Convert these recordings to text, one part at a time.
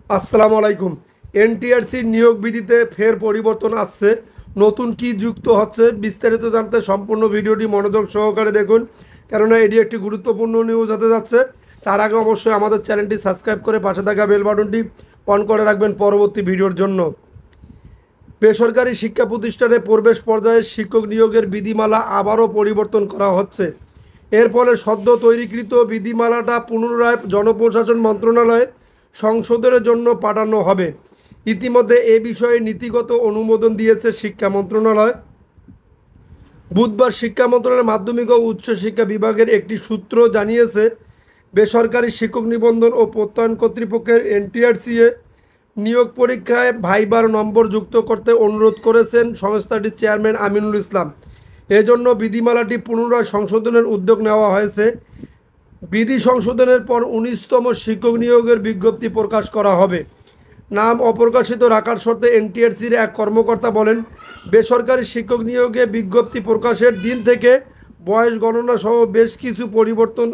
আসসালামু আলাইকুম। এনটিআরসি নিয়োগ বিধিতে ফের পরিবর্তন আসছে। নতুন কি যুক্ত হচ্ছে বিস্তারিত জানতে সম্পূর্ণ ভিডিওটি মনোযোগ সহকারে দেখুন, কেননা এটি একটি গুরুত্বপূর্ণ নিউজ হতে যাচ্ছে। তার আগে অবশ্যই আমাদের চ্যানেলটি সাবস্ক্রাইব করে পাশে থাকা বেল বাটনটি অন করে রাখবেন পরবর্তী ভিডিওর জন্য। বেসরকারি শিক্ষা প্রতিষ্ঠানে প্রবেশ পর্যায়ে শিক্ষক নিয়োগের বিধিমালা আবারও পরিবর্তন করা হচ্ছে। এর ফলে সদ্য তৈরিকৃত বিধিমালাটা পুনরায় জনপ্রশাসন মন্ত্রণালয়ে সংশোধনের জন্য পাঠানো হবে। ইতিমধ্যে এ বিষয়ে নীতিগত অনুমোদন দিয়েছে শিক্ষা মন্ত্রণালয়। বুধবার শিক্ষা মন্ত্রণালয়ের মাধ্যমিক ও উচ্চশিক্ষা বিভাগের একটি সূত্র জানিয়েছে, বেসরকারি শিক্ষক নিবন্ধন ও প্রত্যয়ন কর্তৃপক্ষের এনটিআরসিএ নিয়োগ পরীক্ষায় ভাইবার নম্বর যুক্ত করতে অনুরোধ করেছেন সংস্থাটির চেয়ারম্যান আমিনুল ইসলাম। এজন্য বিধিমালাটি পুনরায় সংশোধনের উদ্যোগ নেওয়া হয়েছে। বিধি সংশোধনের পর 19তম শিক্ষক নিয়োগের বিজ্ঞপ্তি প্রকাশ করা হবে। নাম অপ্রকাশিত রাখার শর্তে এনটিআরসির এক কর্মকর্তা বলেন, বেসরকারি শিক্ষক নিয়োগে বিজ্ঞপ্তি প্রকাশের দিন থেকে বয়স গণনা সহ বেশ কিছু পরিবর্তন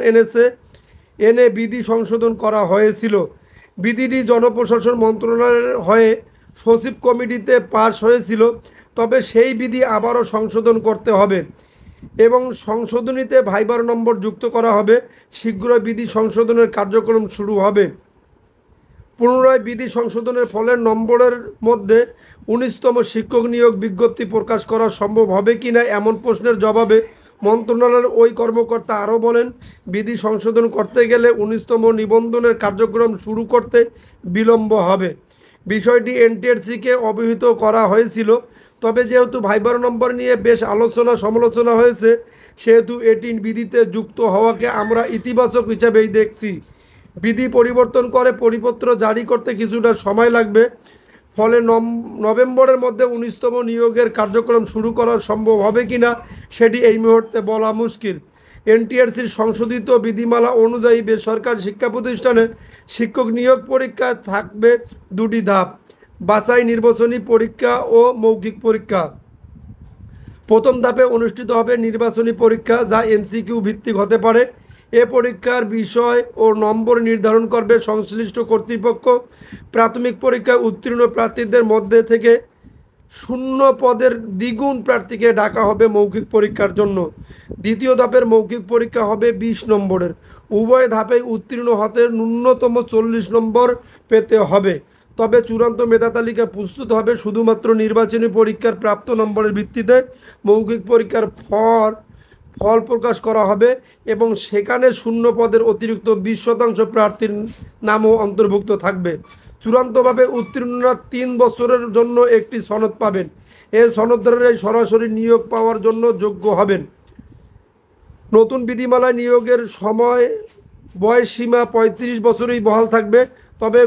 এনে বিধি সংশোধন করা হয়েছিল। বিধিটি জনপ্রশাসন মন্ত্রণালয়ের হয়ে সচিব কমিটিতে পাশ হয়েছিল, তবে সেই বিধি আবারও সংশোধন করতে হবে এবং সংশোধনীতে ভাইবার নম্বর যুক্ত করা হবে। শীঘ্রই বিধি সংশোধনের কার্যক্রম শুরু হবে। পুনরায় বিধি সংশোধনের ফলে নম্বরের মধ্যে 19তম শিক্ষক নিয়োগ বিজ্ঞপ্তি প্রকাশ করা সম্ভব হবে কিনা এমন প্রশ্নের জবাবে মন্ত্রণালয়ের ওই কর্মকর্তা আরও বলেন, বিধি সংশোধন করতে গেলে 19তম নিবন্ধনের কার্যক্রম শুরু করতে বিলম্ব হবে। বিষয়টি এনটিআরসিকে অবহিত করা হয়েছিল, তবে যেহেতু ভাইবার নম্বর নিয়ে বেশ আলোচনা সমালোচনা হয়েছে, সেহেতু এটি বিধিতে যুক্ত হওয়াকে আমরা ইতিবাচক হিসাবেই দেখছি। বিধি পরিবর্তন করে পরিপত্র জারি করতে কিছুটা সময় লাগবে, ফলে নভেম্বরের মধ্যে 19তম নিয়োগের কার্যক্রম শুরু করা সম্ভব হবে কিনা সেটি এই মুহূর্তে বলা মুশকিল। এনটিআরসির সংশোধিত বিধিমালা অনুযায়ী বেসরকারি শিক্ষা প্রতিষ্ঠানে শিক্ষক নিয়োগ পরীক্ষা থাকবে দুটি ধাপ: বাছাই নির্বাচনী পরীক্ষা ও মৌখিক পরীক্ষা। প্রথম ধাপে অনুষ্ঠিত হবে নির্বাচনী পরীক্ষা, যা এমসিকিউ ভিত্তিক হতে পারে। এ পরীক্ষার বিষয় ও নম্বর নির্ধারণ করবে সংশ্লিষ্ট কর্তৃপক্ষ। প্রাথমিক পরীক্ষায় উত্তীর্ণ প্রার্থীদের মধ্যে থেকে 0 পদের দ্বিগুণ প্রার্থীকে ডাকা হবে মৌখিক পরীক্ষার জন্য। দ্বিতীয় ধাপের মৌখিক পরীক্ষা হবে 20 নম্বরের। উভয় ধাপেই উত্তীর্ণ হতে ন্যূনতম 40 নম্বর পেতে হবে। তবে চূড়ান্ত মেধা তালিকা প্রস্তুত হবে শুধুমাত্র নির্বাচনী পরীক্ষার প্রাপ্ত নম্বরের ভিত্তিতে। মৌখিক পরীক্ষার ফল প্রকাশ করা হবে এবং সেখানে 0 পদের অতিরিক্ত 20% প্রার্থীর নামও অন্তর্ভুক্ত থাকবে। চূড়ান্তভাবে উত্তীর্ণরা 3 বছরের জন্য একটি সনদ পাবেন। এই সনদধারীরাই সরাসরি নিয়োগ পাওয়ার জন্য যোগ্য হবেন। নতুন বিধিমালায় নিয়োগের সময় বয়স সীমা 35 বছরই বহাল থাকবে, তবে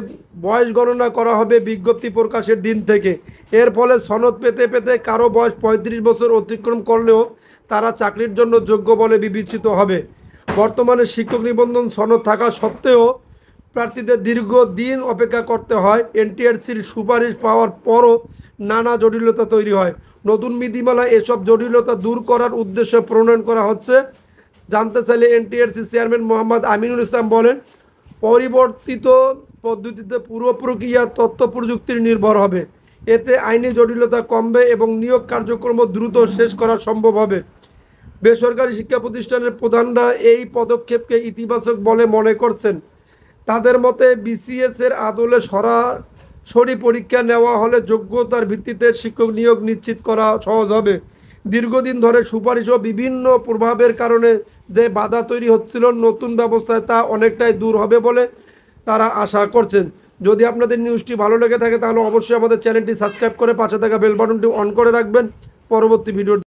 বয়স গণনা করা হবে বিজ্ঞপ্তি প্রকাশের দিন থেকে। এর ফলে সনদ পেতে পেতে কারো বয়স 35 বছর অতিক্রম করলেও তারা চাকরির জন্য যোগ্য বলে বিবেচিত হবে। বর্তমানে শিক্ষক নিবন্ধন সনদ থাকা সত্ত্বেও প্রার্থীদের দীর্ঘদিন অপেক্ষা করতে হয়। এনটিআরসির সুপারিশ পাওয়ার পরও নানা জটিলতা তৈরি হয়। নতুন বিধিমালায় এসব জটিলতা দূর করার উদ্দেশ্যে প্রণয়ন করা হচ্ছে। জানতে চাইলে এনটিআরসি চেয়ারম্যান মোহাম্মদ আমিনুল ইসলাম বলেন, পরিবর্তিত পদ্ধতিতে পুরো প্রক্রিয়া তথ্য প্রযুক্তির নির্ভর হবে। এতে আইনি জটিলতা কমবে এবং নিয়োগ কার্যক্রম দ্রুত শেষ করা সম্ভব হবে। বেসরকারি শিক্ষা প্রতিষ্ঠানের প্রধানরা এই পদক্ষেপকে ইতিবাচক বলে মনে করছেন। তাদের মতে বিসিএস এর আদলে সরাসরি পরীক্ষা নেওয়া হলে যোগ্যতার ভিত্তিতে শিক্ষক নিয়োগ নিশ্চিত করা সহজ হবে। দীর্ঘদিন ধরে সুপারিশ ও বিভিন্ন প্রভাবের কারণে যে বাধা তৈরি হচ্ছিল, নতুন ব্যবস্থায় তা অনেকটাই দূর হবে বলে তারা আশা করছেন। যদি আপনাদের নিউজটি ভালো লেগে থাকে তাহলে অবশ্যই আমাদের চ্যানেলটি সাবস্ক্রাইব করে পাশে থাকা বেল বাটনটি অন করে রাখবেন পরবর্তী ভিডিও